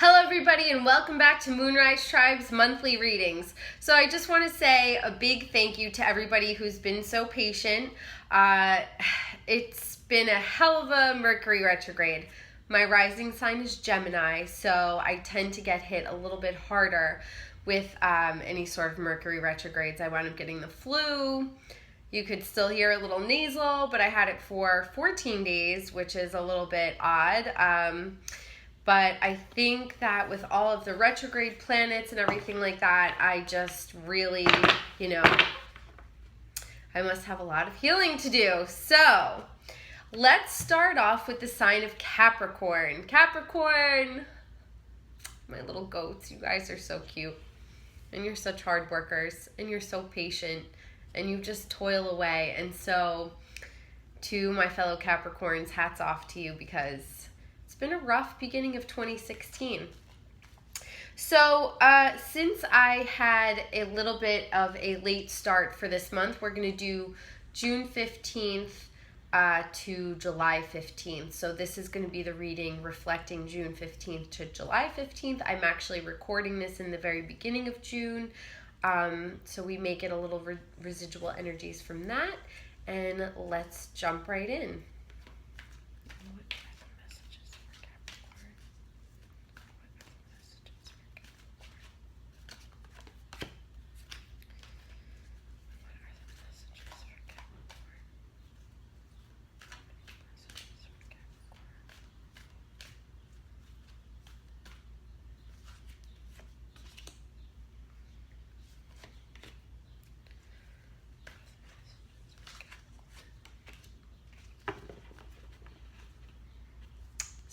Hello everybody and welcome back to Moonrise Tribe's monthly readings. So I just want to say a big thank you to everybody who's been so patient. It's been a hell of a Mercury retrograde. My rising sign is Gemini, so I tend to get hit a little bit harder with any sort of Mercury retrogrades. I wound up getting the flu. You could still hear a little nasal, but I had it for 14 days, which is a little bit odd. But I think that with all of the retrograde planets and everything like that, I just really, I must have a lot of healing to do. So let's start off with the sign of Capricorn. Capricorn, my little goats, you guys are so cute. And you're such hard workers, and you're so patient, and you just toil away. And so to my fellow Capricorns, hats off to you, because it's been a rough beginning of 2016. So since I had a little bit of a late start for this month, we're going to do June 15th to July 15th. So this is going to be the reading reflecting June 15th to July 15th. I'm actually recording this in the very beginning of June. So we may get a little residual energies from that. And let's jump right in.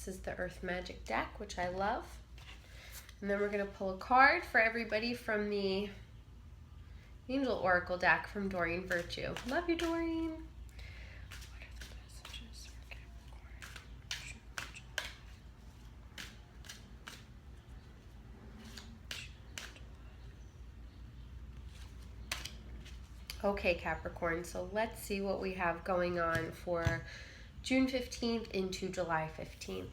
This is the Earth Magic deck, which I love. And then we're going to pull a card for everybody from the Angel Oracle deck from Doreen Virtue. Love you, Doreen. What are the messages for Capricorn? Okay, Capricorn, so let's see what we have going on for June 15th into July 15th.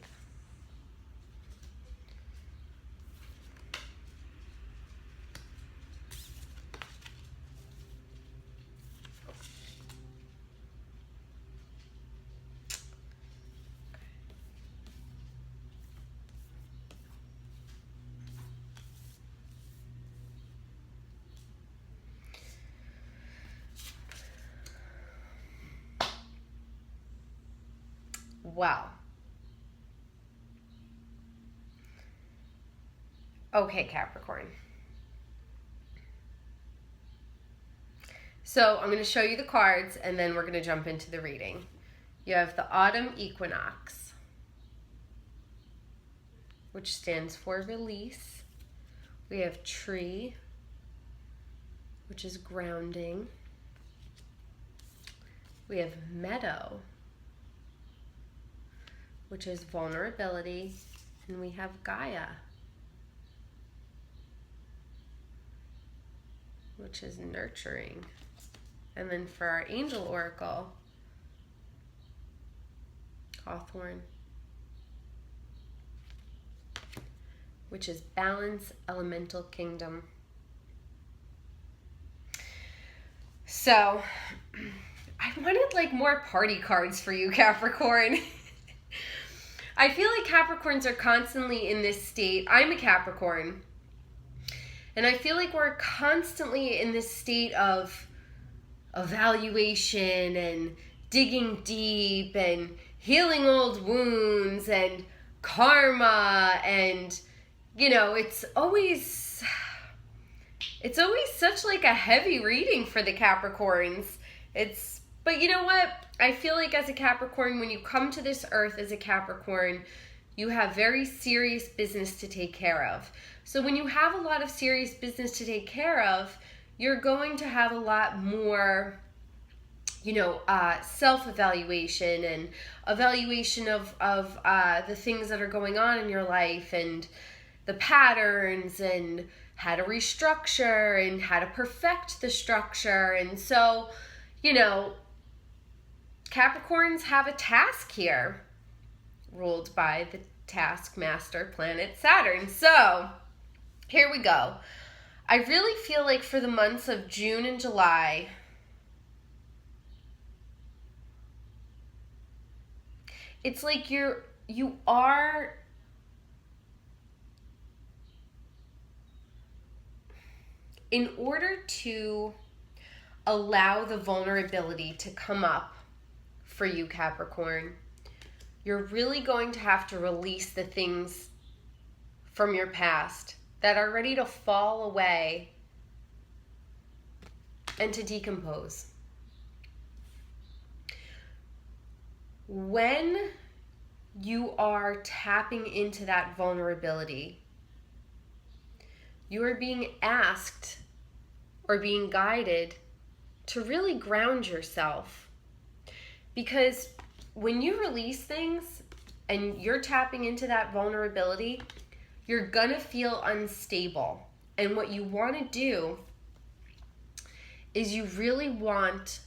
Wow. Okay, Capricorn. So I'm going to show you the cards and then we're going to jump into the reading. You have the Autumn Equinox, which stands for release. We have Tree, which is grounding. We have Meadow, which is vulnerability, and we have Gaia, which is nurturing. And then for our Angel Oracle, Hawthorn, which is balance, elemental kingdom. So I wanted like more party cards for you, Capricorn. I feel like Capricorns are constantly in this state. I'm a Capricorn. And I feel like we're constantly in this state of evaluation and digging deep and healing old wounds and karma. And, it's always such like a heavy reading for the Capricorns. But you know what? I feel like as a Capricorn, when you come to this earth as a Capricorn, you have very serious business to take care of. So when you have a lot of serious business to take care of, you're going to have a lot more, self-evaluation and evaluation of the things that are going on in your life and the patterns and how to restructure and how to perfect the structure. And so, Capricorns have a task here ruled by the taskmaster planet Saturn. So, here we go. I really feel like for the months of June and July, it's like you are in order to allow the vulnerability to come up for you, Capricorn, you're really going to have to release the things from your past that are ready to fall away and to decompose. When you are tapping into that vulnerability, you are being asked or being guided to really ground yourself. Because when you release things and you're tapping into that vulnerability, you're gonna feel unstable. And what you want to do is you really want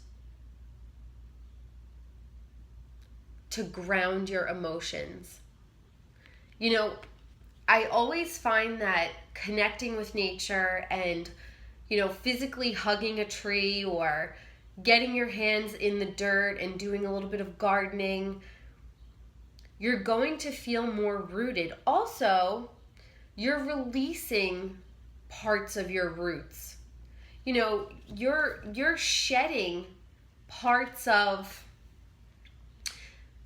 to ground your emotions. You know, I always find that connecting with nature and, you know, physically hugging a tree or getting your hands in the dirt and doing a little bit of gardening, you're going to feel more rooted. Also, you're releasing parts of your roots. You know, you're shedding parts of,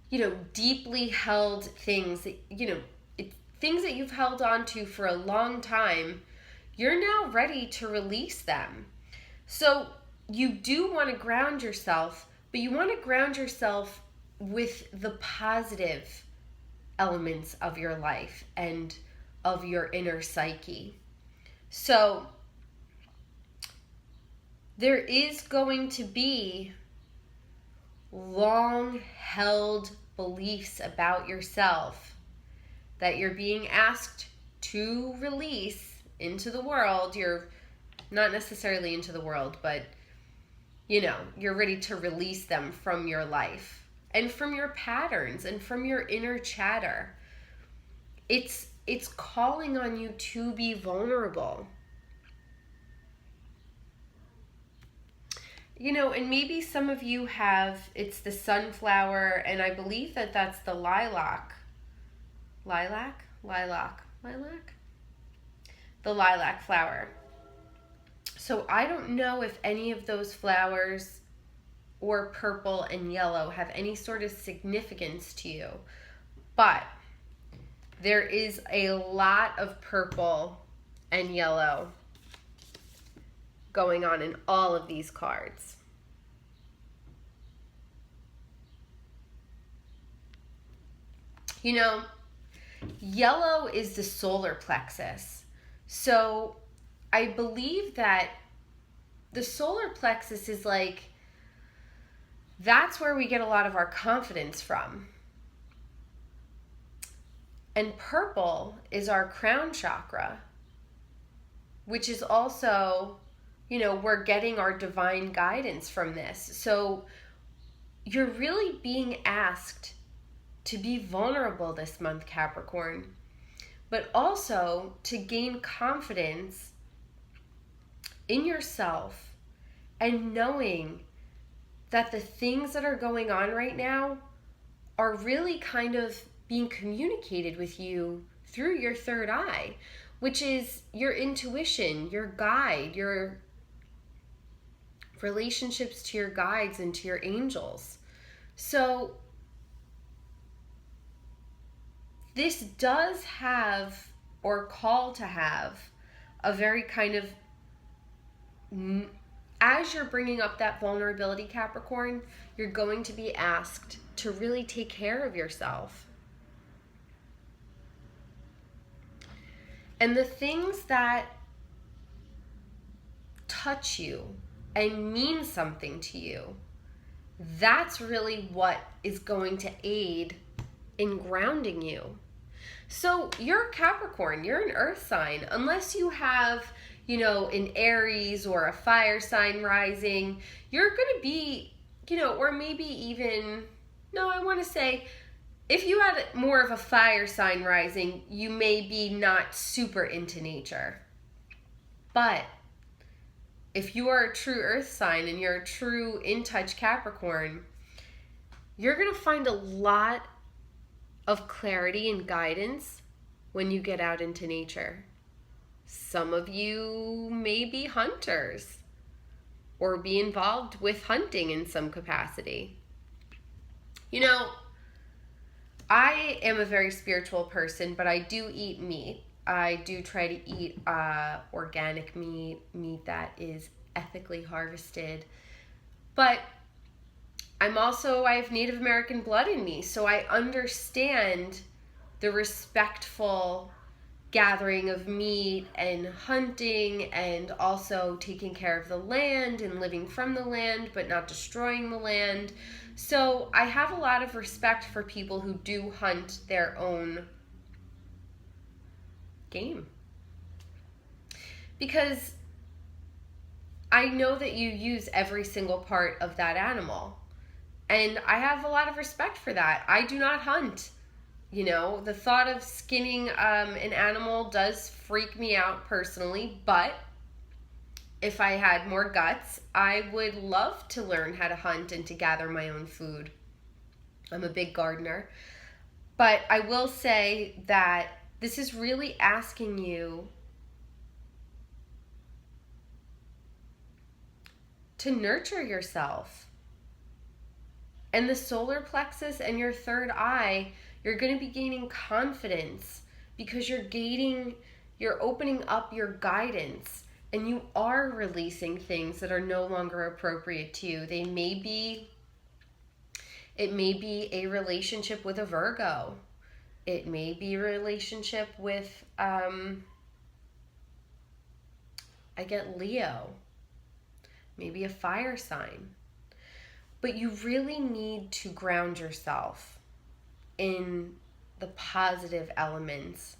you know, deeply held things that, you know, things that you've held on to for a long time. You're now ready to release them. So you do want to ground yourself, but you want to ground yourself with the positive elements of your life and of your inner psyche. So there is going to be long-held beliefs about yourself that you're being asked to release into the world. You're not necessarily into the world, but, you know, you're ready to release them from your life and from your patterns and from your inner chatter. It's calling on you to be vulnerable. You know, and maybe some of you have, it's the sunflower, and I believe that that's the lilac. Lilac? The lilac flower. So I don't know if any of those flowers or purple and yellow have any sort of significance to you, but there is a lot of purple and yellow going on in all of these cards. You know, yellow is the solar plexus. So I believe that the solar plexus is like, that's where we get a lot of our confidence from. And purple is our crown chakra, which is also, you know, we're getting our divine guidance from this. So you're really being asked to be vulnerable this month, Capricorn, but also to gain confidence in yourself and knowing that the things that are going on right now are really kind of being communicated with you through your third eye, which is your intuition, your guide, your relationships to your guides and to your angels. So this does have, or call to have, a very kind of, as you're bringing up that vulnerability, Capricorn, you're going to be asked to really take care of yourself. And the things that touch you and mean something to you, that's really what is going to aid in grounding you. So you're a Capricorn, you're an earth sign, unless you have, you know, an Aries or a fire sign rising, you're going to be, you know, or maybe even, no, I want to say if you had more of a fire sign rising, you may be not super into nature. But if you are a true earth sign and you're a true in-touch Capricorn, you're going to find a lot of clarity and guidance when you get out into nature. Some of you may be hunters or be involved with hunting in some capacity. You know, I am a very spiritual person, but I do eat meat. I do try to eat organic meat that is ethically harvested. But I have Native American blood in me, so I understand the respectful gathering of meat and hunting and also taking care of the land and living from the land but not destroying the land. So I have a lot of respect for people who do hunt their own game, because I know that you use every single part of that animal, and I have a lot of respect for that. I do not hunt. You know, the thought of skinning an animal does freak me out personally, but if I had more guts, I would love to learn how to hunt and to gather my own food. I'm a big gardener. But I will say that this is really asking you to nurture yourself. And the solar plexus and your third eye, you're going to be gaining confidence because you're opening up your guidance, and you are releasing things that are no longer appropriate to you. It may be a relationship with a Virgo. It may be a relationship with, I get Leo. Maybe a fire sign. But you really need to ground yourself in the positive elements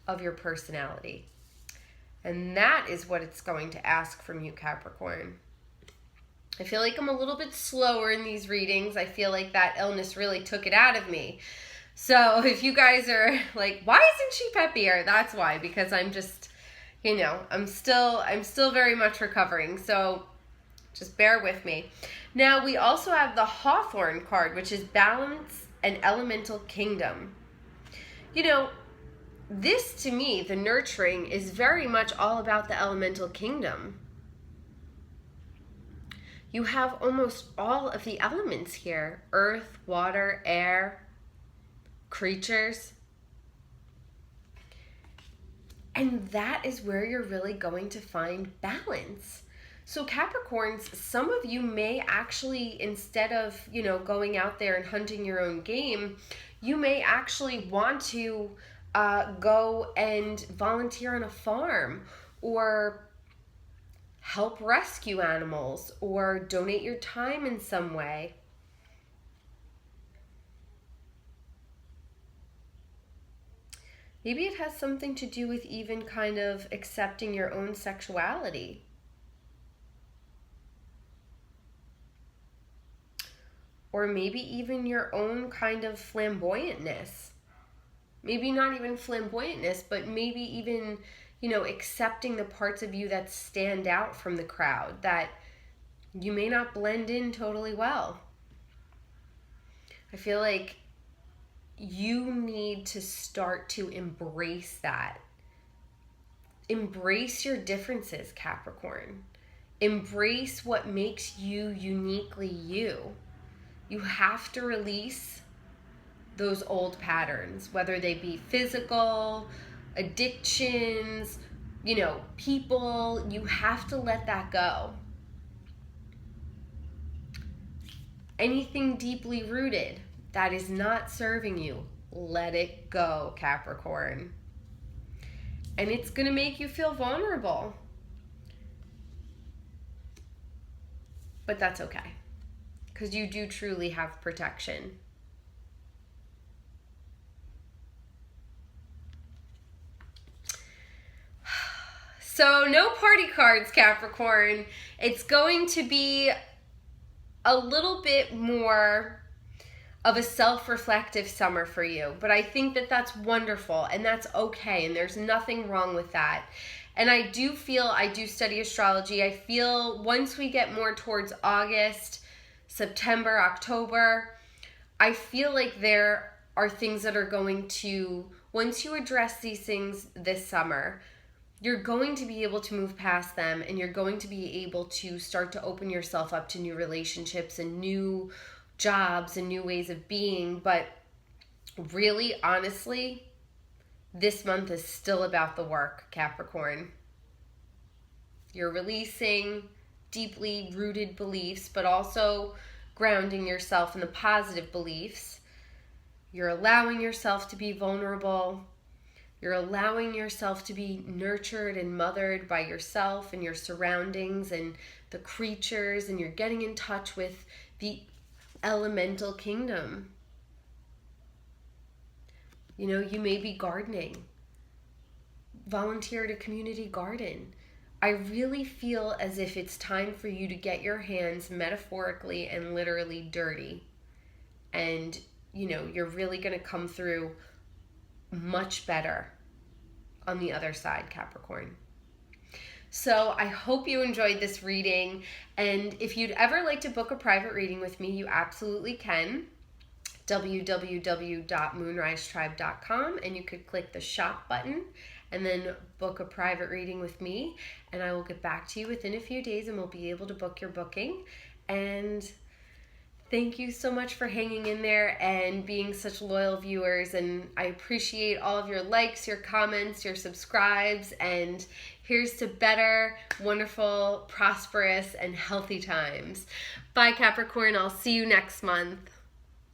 of your personality. And that is what it's going to ask from you, Capricorn. I feel like I'm a little bit slower in these readings. I feel like that illness really took it out of me. So if you guys are like, why isn't she peppier? That's why, because I'm just, I'm still very much recovering. So just bear with me. Now we also have the Hawthorn card, which is balance and elemental kingdom. This to me, the nurturing, is very much all about the elemental kingdom. You have almost all of the elements here: earth, water, air, creatures. And that is where you're really going to find balance. So Capricorns, some of you may actually, instead of, going out there and hunting your own game, you may actually want to go and volunteer on a farm, or help rescue animals, or donate your time in some way. Maybe it has something to do with even kind of accepting your own sexuality. Or maybe even your own kind of flamboyantness. Maybe not even flamboyantness, but maybe even, accepting the parts of you that stand out from the crowd, that you may not blend in totally well. I feel like you need to start to embrace that. Embrace your differences, Capricorn. Embrace what makes you uniquely you. You have to release those old patterns, whether they be physical, addictions, people. You have to let that go. Anything deeply rooted that is not serving you, let it go, Capricorn. And it's going to make you feel vulnerable. But that's okay, because you do truly have protection. So no party cards, Capricorn. It's going to be a little bit more of a self-reflective summer for you. But I think that that's wonderful and that's okay, and there's nothing wrong with that. And I do study astrology. I feel once we get more towards August, September, October, I feel like there are things that are going to, once you address these things this summer, you're going to be able to move past them, and you're going to be able to start to open yourself up to new relationships and new jobs and new ways of being. But really, honestly, this month is still about the work, Capricorn. You're releasing deeply rooted beliefs, but also grounding yourself in the positive beliefs. You're allowing yourself to be vulnerable. You're allowing yourself to be nurtured and mothered by yourself and your surroundings and the creatures, and you're getting in touch with the elemental kingdom. You know, you may be gardening. Volunteer at a community garden. I really feel as if it's time for you to get your hands metaphorically and literally dirty. And, you know, you're really going to come through much better on the other side, Capricorn. So I hope you enjoyed this reading. And if you'd ever like to book a private reading with me, you absolutely can. www.moonrisetribe.com, and you could click the shop button and then book a private reading with me, and I will get back to you within a few days and we'll be able to book your booking. And thank you so much for hanging in there and being such loyal viewers, and I appreciate all of your likes, your comments, your subscribes, and here's to better, wonderful, prosperous, and healthy times. Bye, Capricorn. I'll see you next month.